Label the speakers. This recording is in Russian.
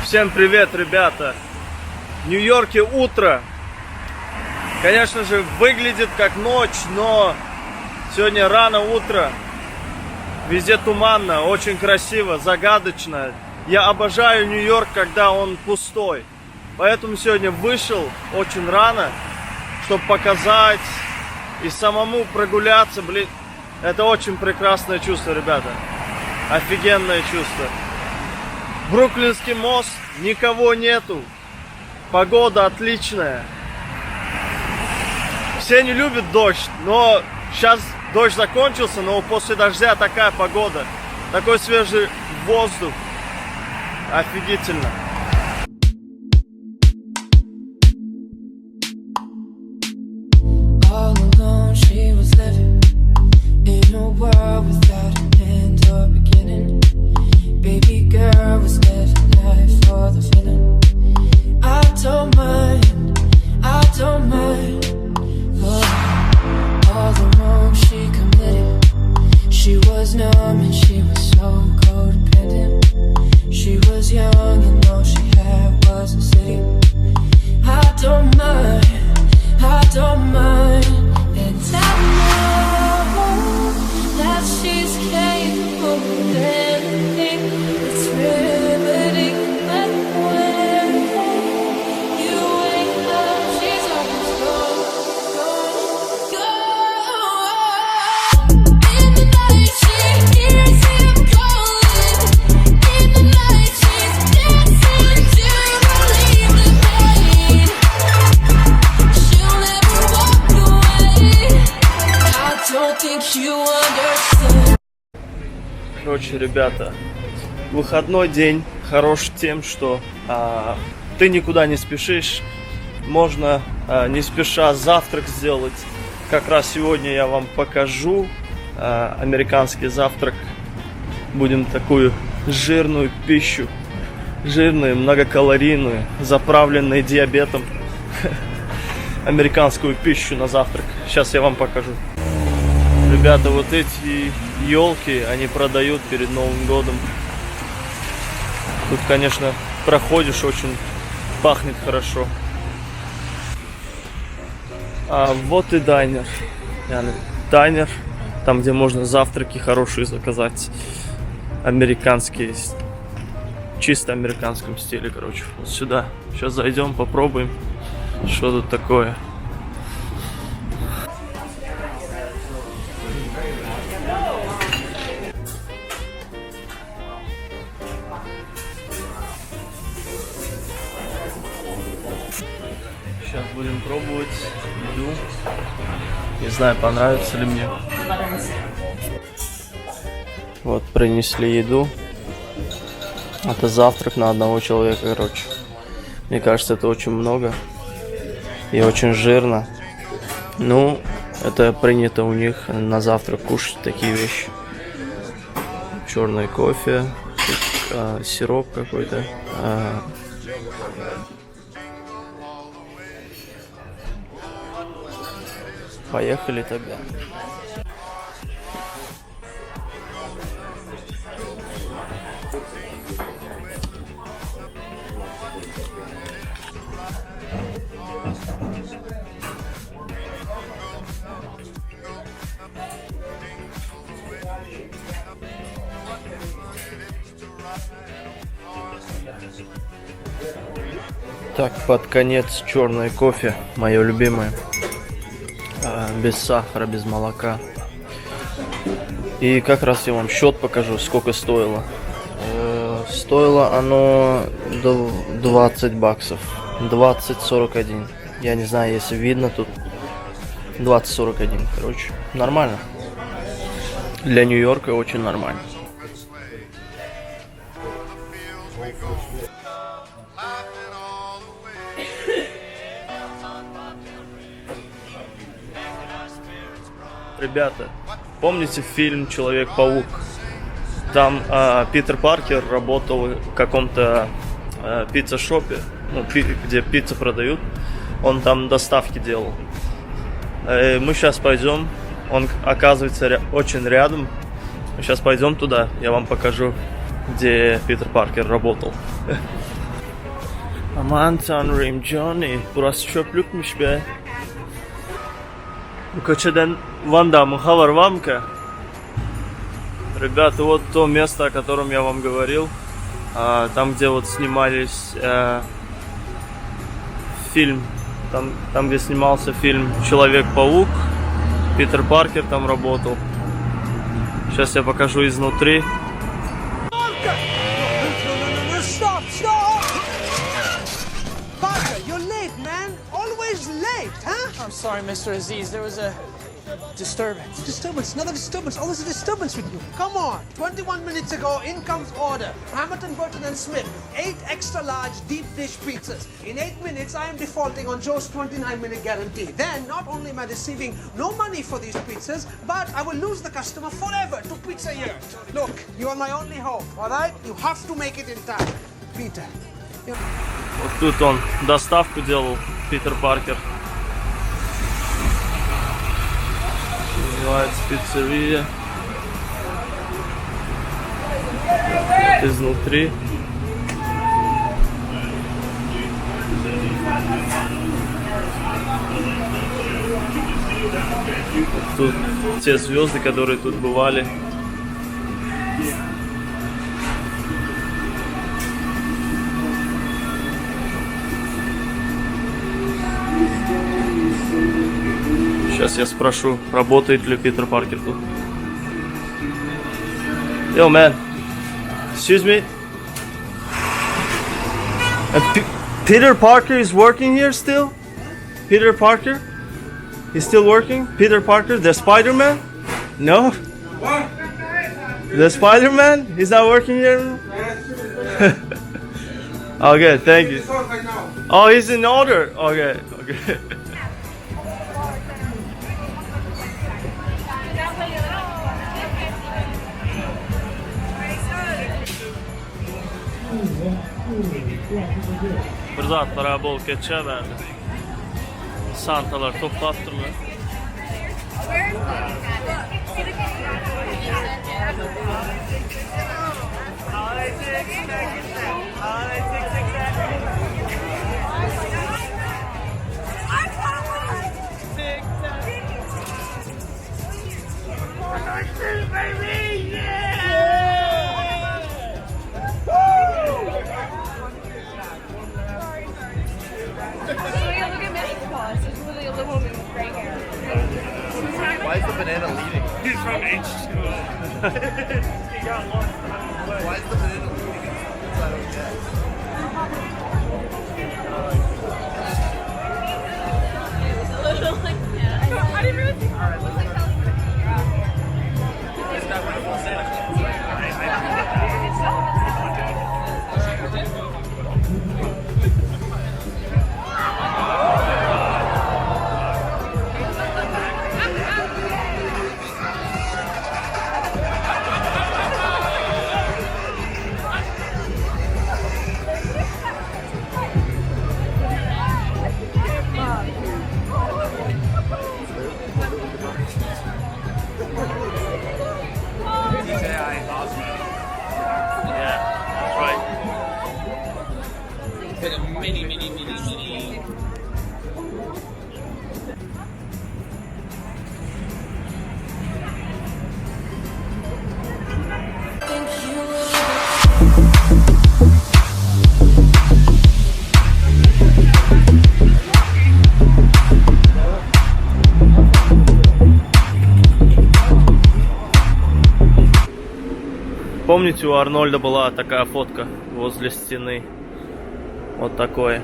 Speaker 1: Всем привет, ребята! В Нью-Йорке утро. Конечно же, выглядит как ночь, но сегодня рано утро. Везде туманно, очень красиво, загадочно. Я обожаю Нью-Йорк, когда он пустой. Поэтому сегодня вышел очень рано, чтобы показать и самому прогуляться. Блин, это очень прекрасное чувство, ребята. Офигенное чувство. Бруклинский мост, никого нету. Погода отличная. Все не любят дождь, но сейчас дождь закончился, но после дождя такая погода. Такой свежий воздух. Офигительно.
Speaker 2: All alone she was living in a world without an end or beginning. Baby girl was living life for the feeling. I don't mind, I don't mind. Oh, all the wrong she committed. She was numb and she was so codependent. She was young and all she had was a city. I don't mind, I don't mind. And I know that she's capable of anything that's riveting. But when you wake up, she's always gone, gone, gone. In the night she hears him calling. In the night she's dancing to relieve the pain. She'll never walk away. I don't think you understand.
Speaker 1: Короче, ребята, выходной день хорош тем, что ты никуда не спешишь. Можно не спеша завтрак сделать. Как раз сегодня я вам покажу американский завтрак. Будем такую жирную пищу, жирную, многокалорийную, заправленную диабетом, американскую пищу на завтрак. Сейчас я вам покажу. Ребята, вот эти елки, они продают перед Новым годом. Тут, конечно, проходишь, очень пахнет хорошо. А вот и дайнер. Дайнер, там, где можно завтраки хорошие заказать. Американские, чисто американском стиле, короче. Вот сюда. Сейчас зайдем, попробуем, что тут такое. Сейчас будем пробовать еду. Не знаю, понравится ли мне. Вот принесли еду. Это завтрак на одного человека, короче. Мне кажется, это очень много. И очень жирно. Ну, это принято у них на завтрак кушать такие вещи. Черный кофе, сироп какой-то. Поехали тогда. Так, под конец черное кофе, мое любимое. Без сахара, без молока. И как раз я вам счет покажу, сколько стоило. Стоило оно 20 баксов. 20.41. Я не знаю, если видно тут. 20.41, короче. Нормально. Для Нью-Йорка очень нормально. Ребята, помните фильм «Человек-паук»? Там Питер Паркер работал в каком-то пицца-шопе, ну, где пиццу продают. Он там доставки делал. Мы сейчас пойдем. Он оказывается очень рядом. Мы сейчас пойдем туда. Я вам покажу, где Питер Паркер работал. Aman tanrım Johnny, burası çöplükmüş be. Bu köşeden Ван Дамм, хавар вамка. Ребята, вот то место, о котором я вам говорил. Там, где вот снимались фильм. Там, где снимался фильм Человек-паук. Питер Паркер там работал. Сейчас я покажу изнутри.
Speaker 3: Stop! Stop! Parker, you're late, man. Always late, huh?
Speaker 4: I'm sorry, Mr. Aziz. There was a disturbance.
Speaker 3: Disturbance, another disturbance. Always a disturbance with you. Come on. 21 minutes ago, in comes order. Hamilton, Burton and Smith. 8 extra large deep dish pizzas. In 8 minutes, I am defaulting on Joe's 29-minute guarantee. Then, not only am I receiving no money for these pizzas, but I will lose the customer forever to Pizza Year. Look, you are my only hope, all right? You have to make it in time. Peter.
Speaker 1: Вот тут он доставку делал, Питер Паркер. Называется пиццерия. Вот изнутри. Вот тут те звезды, которые тут бывали. Сейчас я спрошу, работает ли Питер Паркер тут. Yo, man. Excuse me. Peter Parker is working here still? Peter Parker? He's still working? Peter Parker, the Spider-Man? No?
Speaker 5: What?
Speaker 1: The Spider-Man? He's not working here?
Speaker 5: Yes.
Speaker 1: Okay, thank you.
Speaker 5: It's on right now.
Speaker 1: Oh, he's in order. Okay, okay. Burada atlara bol keçe verdi. Santalar toplattırmıyor.
Speaker 6: Why is the banana leading?
Speaker 1: He's from H2O. He got lost.
Speaker 6: Why is the banana leading? That's what I don't get.
Speaker 7: I didn't really think it was like
Speaker 1: Помните, у Арнольда была такая фотка возле стены? Вот такое.